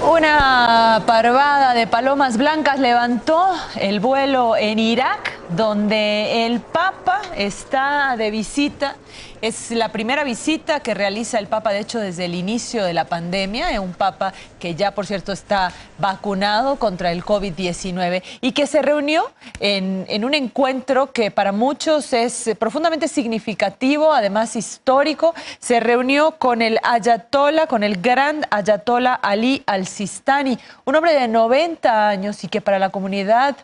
Una parvada de palomas blancas levantó el vuelo en Irak, donde el Papa está de visita. Es la primera visita que realiza el Papa, de hecho, desde el inicio de la pandemia. Es un Papa que ya, por cierto, está vacunado contra el COVID-19 y que se reunió en un encuentro que para muchos es profundamente significativo, además histórico. Se reunió con el ayatolá, con el gran ayatolá Ali al-Sistani, un hombre de 90 años y que para la comunidad,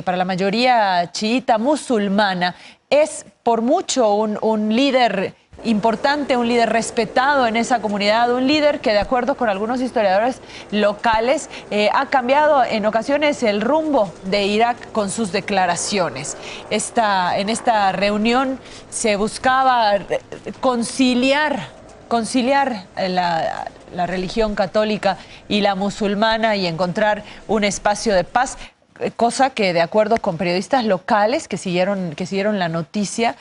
para la mayoría chiita musulmana, es por mucho un líder importante, un líder respetado en esa comunidad, un líder que, de acuerdo con algunos historiadores locales, ha cambiado en ocasiones el rumbo de Irak con sus declaraciones. En esta reunión se buscaba conciliar la religión católica y la musulmana y encontrar un espacio de paz, cosa que, de acuerdo con periodistas locales que siguieron la noticia,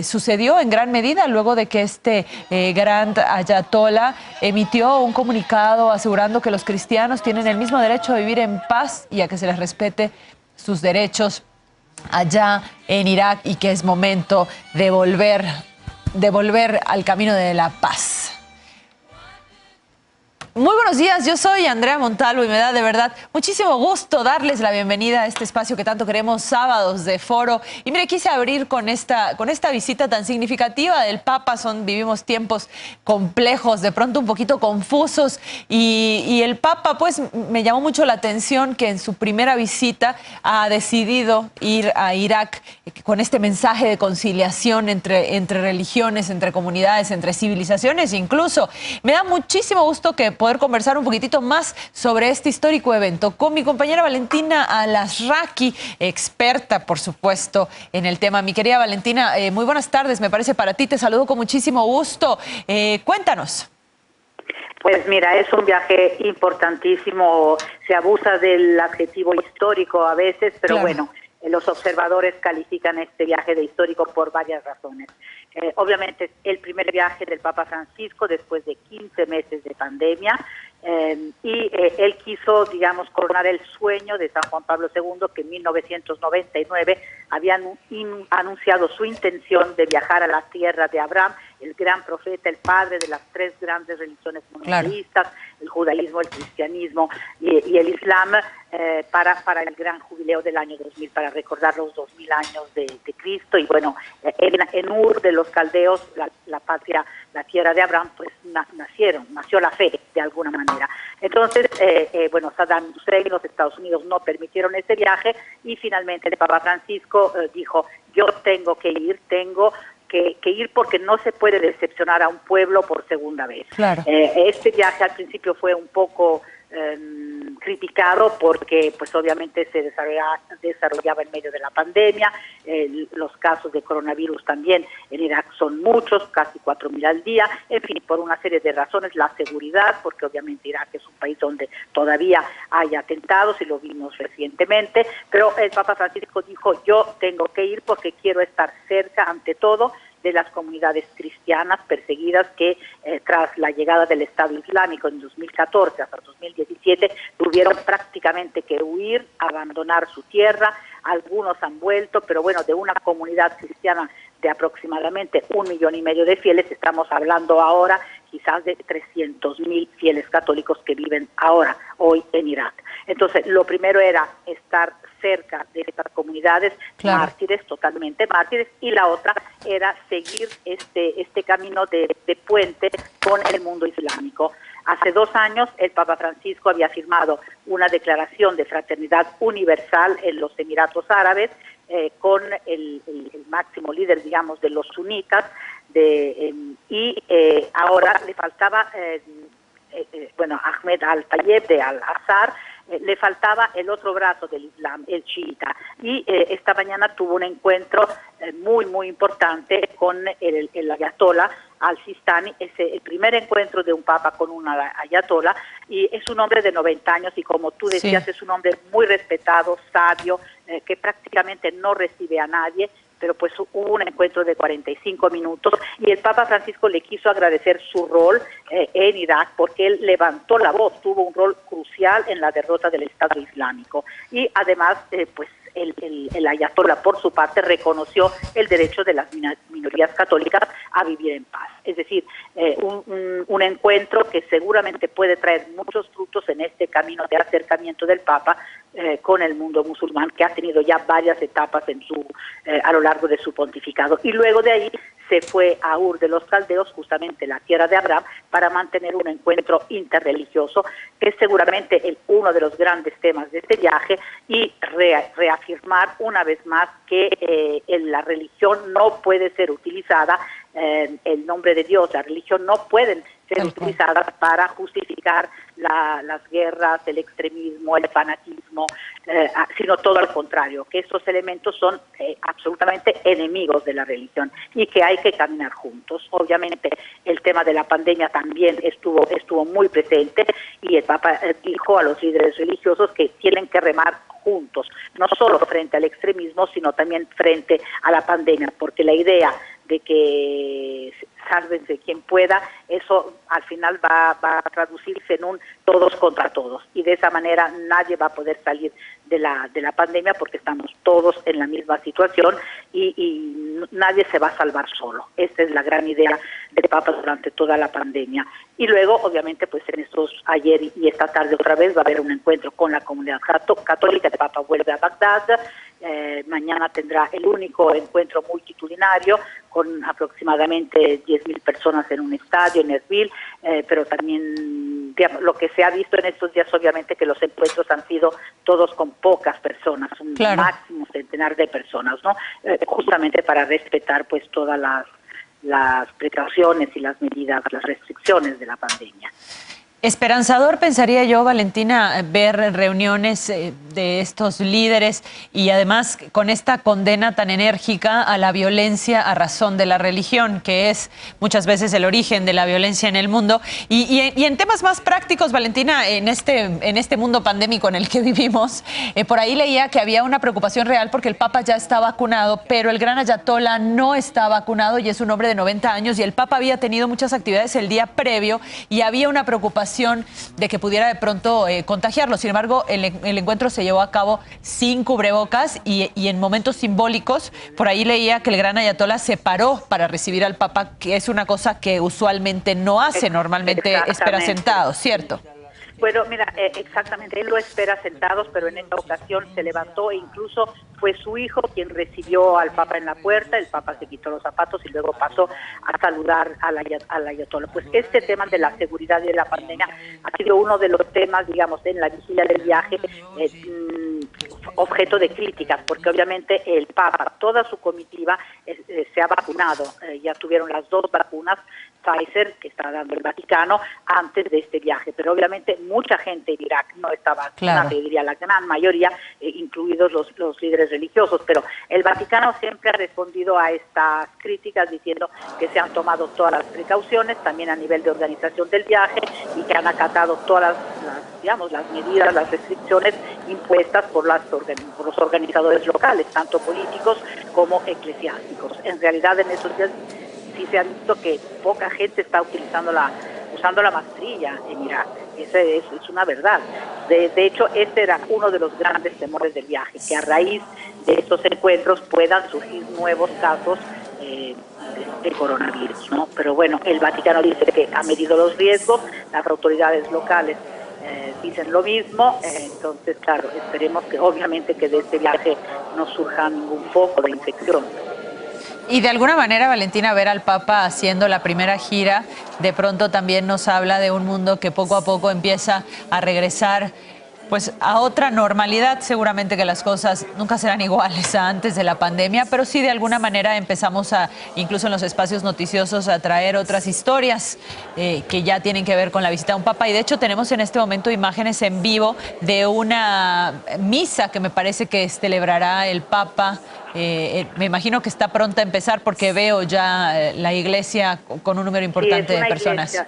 sucedió en gran medida luego de que este gran ayatolá emitió un comunicado asegurando que los cristianos tienen el mismo derecho a vivir en paz y a que se les respete sus derechos allá en Irak, y que es momento de volver al camino de la paz. Muy buenos días, yo soy Andrea Montalvo y me da de verdad muchísimo gusto darles la bienvenida a este espacio que tanto queremos, Sábados de Foro. Y mire, quise abrir con esta visita tan significativa del Papa. Vivimos tiempos complejos, de pronto un poquito confusos, y el Papa, pues, me llamó mucho la atención que en su primera visita ha decidido ir a Irak con este mensaje de conciliación entre religiones, entre comunidades, entre civilizaciones. Incluso me da muchísimo gusto que poder conversar un poquitito más sobre este histórico evento con mi compañera Valentina Alasraqui, experta, por supuesto, en el tema. Mi querida Valentina, muy buenas tardes, me parece para ti, te saludo con muchísimo gusto. Cuéntanos. Pues mira, es un viaje importantísimo, se abusa del adjetivo histórico a veces, pero claro, bueno, los observadores califican este viaje de histórico por varias razones. Obviamente es el primer viaje del Papa Francisco después de 15 meses de pandemia, y él quiso, digamos, coronar el sueño de San Juan Pablo II, que en 1999 había anunciado su intención de viajar a la tierra de Abraham, el gran profeta, el padre de las tres grandes religiones monoteístas, claro, el judaísmo, el cristianismo y el islam, para el gran jubileo del año 2000, para recordar los 2000 años de Cristo. Y bueno, en Ur de los caldeos, la patria, la tierra de Abraham, pues nació la fe de alguna manera. Entonces, bueno, Saddam Hussein y los Estados Unidos no permitieron ese viaje, y finalmente el Papa Francisco dijo: yo tengo que ir, que ir, porque no se puede decepcionar a un pueblo por segunda vez. Claro. Este viaje al principio fue un poco criticado porque pues obviamente se desarrollaba en medio de la pandemia. Los casos de coronavirus también en Irak son muchos, casi 4.000 al día, en fin, por una serie de razones. La seguridad, porque obviamente Irak es un país donde todavía hay atentados y lo vimos recientemente, pero el Papa Francisco dijo: yo tengo que ir porque quiero estar cerca, ante todo, de las comunidades cristianas perseguidas que tras la llegada del Estado Islámico en 2014 hasta 2017 tuvieron prácticamente que huir, abandonar su tierra. Algunos han vuelto, pero bueno, de una comunidad cristiana de aproximadamente 1,5 millones de fieles, estamos hablando ahora quizás de 300.000 fieles católicos que viven hoy en Irak. Entonces, lo primero era estar cerca de estas comunidades, claro, mártires, totalmente mártires, y la otra era seguir este camino de puente con el mundo islámico. Hace 2 años el Papa Francisco había firmado una declaración de fraternidad universal en los Emiratos Árabes, con el máximo líder, digamos, de los sunitas, y ahora le faltaba, bueno, Ahmed al-Tayeb de Al-Azhar, le faltaba el otro brazo del Islam, el chiita, y esta mañana tuvo un encuentro muy importante con el ayatolá al-Sistani. Es el primer encuentro de un papa con un ayatolá, y es un hombre de 90 años y, como tú decías, sí, es un hombre muy respetado, sabio, que prácticamente no recibe a nadie, pero pues hubo un encuentro de 45 minutos y el Papa Francisco le quiso agradecer su rol en Irak porque él levantó la voz, tuvo un rol crucial en la derrota del Estado Islámico y además pues el ayatolá por su parte reconoció el derecho de las minorías católicas a vivir en paz. Es decir, un encuentro que seguramente puede traer muchos frutos en este camino de acercamiento del Papa con el mundo musulmán, que ha tenido ya varias etapas a lo largo de su pontificado. Y luego de ahí se fue a Ur de los Caldeos, justamente la tierra de Abraham, para mantener un encuentro interreligioso, que es seguramente uno de los grandes temas de este viaje, y reafirmar una vez más que la religión no puede ser utilizada, el nombre de Dios, la religión no pueden ser utilizadas para justificar las guerras, el extremismo, el fanatismo, sino todo al contrario, que estos elementos son absolutamente enemigos de la religión y que hay que caminar juntos. Obviamente el tema de la pandemia también estuvo muy presente y el Papa dijo a los líderes religiosos que tienen que remar juntos, no solo frente al extremismo, sino también frente a la pandemia, porque la idea de que sálvense quien pueda, eso al final va a traducirse en un todos contra todos, y de esa manera nadie va a poder salir de la pandemia porque estamos todos en la misma situación y nadie se va a salvar solo. Esta es la gran idea del Papa durante toda la pandemia. Y luego, obviamente, pues ayer y esta tarde otra vez va a haber un encuentro con la comunidad católica. El Papa vuelve a Bagdad. Mañana tendrá el único encuentro multitudinario con aproximadamente 10.000 personas en un estadio en Erbil, pero también digamos, lo que se ha visto en estos días, obviamente, que los encuentros han sido todos con pocas personas, un máximo centenar de personas, ¿no? Justamente para respetar pues todas las precauciones y las medidas, las restricciones de la pandemia. Esperanzador, pensaría yo, Valentina, ver reuniones de estos líderes y además con esta condena tan enérgica a la violencia a razón de la religión, que es muchas veces el origen de la violencia en el mundo. Y en temas más prácticos, Valentina, en este mundo pandémico en el que vivimos, por ahí leía que había una preocupación real porque el Papa ya está vacunado, pero el gran ayatolá no está vacunado y es un hombre de 90 años y el Papa había tenido muchas actividades el día previo y había una preocupación de que pudiera de pronto contagiarlo. Sin embargo, el encuentro se llevó a cabo sin cubrebocas y en momentos simbólicos. Por ahí leía que el gran ayatolá se paró para recibir al Papa, que es una cosa que usualmente no hace, normalmente espera sentado, ¿cierto? Bueno, mira, exactamente, él lo espera sentados, pero en esta ocasión se levantó e incluso fue su hijo quien recibió al Papa en la puerta. El Papa se quitó los zapatos y luego pasó a saludar al ayatolá. Pues este tema de la seguridad y de la pandemia ha sido uno de los temas, digamos, en la vigilia del viaje, objeto de críticas, porque obviamente el Papa, toda su comitiva se ha vacunado, ya tuvieron las 2 vacunas Pfizer que está dando el Vaticano antes de este viaje, pero obviamente mucha gente en Irak no estaba vacunada, yo diría la gran mayoría, incluidos los líderes religiosos, pero el Vaticano siempre ha respondido a estas críticas diciendo que se han tomado todas las precauciones, también a nivel de organización del viaje, y que han acatado todas las medidas, las restricciones impuestas por los organizadores locales, tanto políticos como eclesiásticos. En realidad en esos días sí se ha visto que poca gente está usando la mascarilla en Irak. Esa es una verdad. De hecho, este era uno de los grandes temores del viaje, que a raíz de estos encuentros puedan surgir nuevos casos de coronavirus, ¿no? Pero bueno, el Vaticano dice que ha medido los riesgos, las autoridades locales dicen lo mismo, entonces claro, esperemos que obviamente que de este viaje no surja ningún foco de infección. Y de alguna manera, Valentina, ver al Papa haciendo la primera gira, de pronto también nos habla de un mundo que poco a poco empieza a regresar pues a otra normalidad. Seguramente que las cosas nunca serán iguales a antes de la pandemia, pero sí de alguna manera empezamos incluso en los espacios noticiosos, a traer otras historias que ya tienen que ver con la visita a un Papa. Y de hecho tenemos en este momento imágenes en vivo de una misa que me parece que celebrará el Papa. Me imagino que está pronta a empezar porque veo ya la iglesia con un número importante de personas. Iglesia,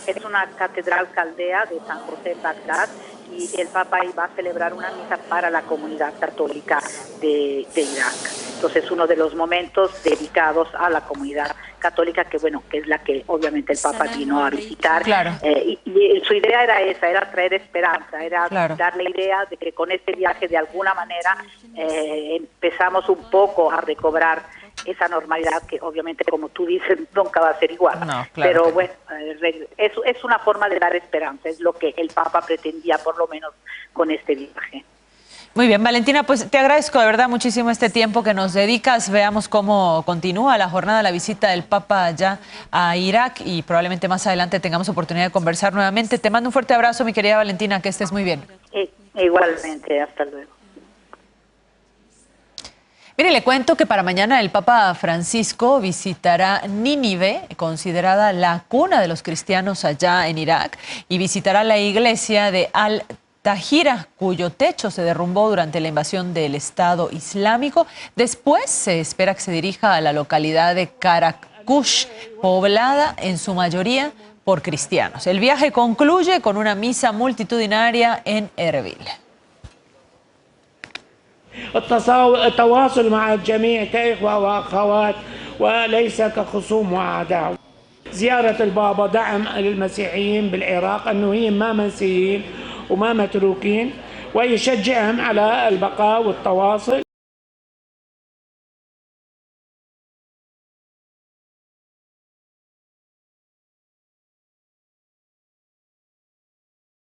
es una catedral caldea de San José en Bagdad, y el Papa va a celebrar una misa para la comunidad católica de Irak. Entonces, uno de los momentos dedicados a la comunidad católica, que bueno, que es la que obviamente el Papa vino a visitar. Claro. Y su idea era esa, era traer esperanza, era Claro. dar la idea de que con este viaje de alguna manera empezamos un poco a recobrar esa normalidad que obviamente, como tú dices, nunca va a ser igual. No, claro pero que bueno, es una forma de dar esperanza, es lo que el Papa pretendía por lo menos con este viaje. Muy bien, Valentina, pues te agradezco de verdad muchísimo este tiempo que nos dedicas. Veamos cómo continúa la jornada, la visita del Papa allá a Irak y probablemente más adelante tengamos oportunidad de conversar nuevamente. Te mando un fuerte abrazo, mi querida Valentina, que estés muy bien. Igualmente, hasta luego. Mire, le cuento que para mañana el Papa Francisco visitará Nínive, considerada la cuna de los cristianos allá en Irak, y visitará la iglesia de Al-Tahira, cuyo techo se derrumbó durante la invasión del Estado Islámico. Después se espera que se dirija a la localidad de Karakush, poblada en su mayoría por cristianos. El viaje concluye con una misa multitudinaria en Erbil. التواصل مع الجميع كإخوة وأخوات وليس كخصوم وأعداء. زيارة البابا دعم للمسيحيين بالعراق أنه هي ما منسيين وما متروكين، ويشجعهم على البقاء والتواصل.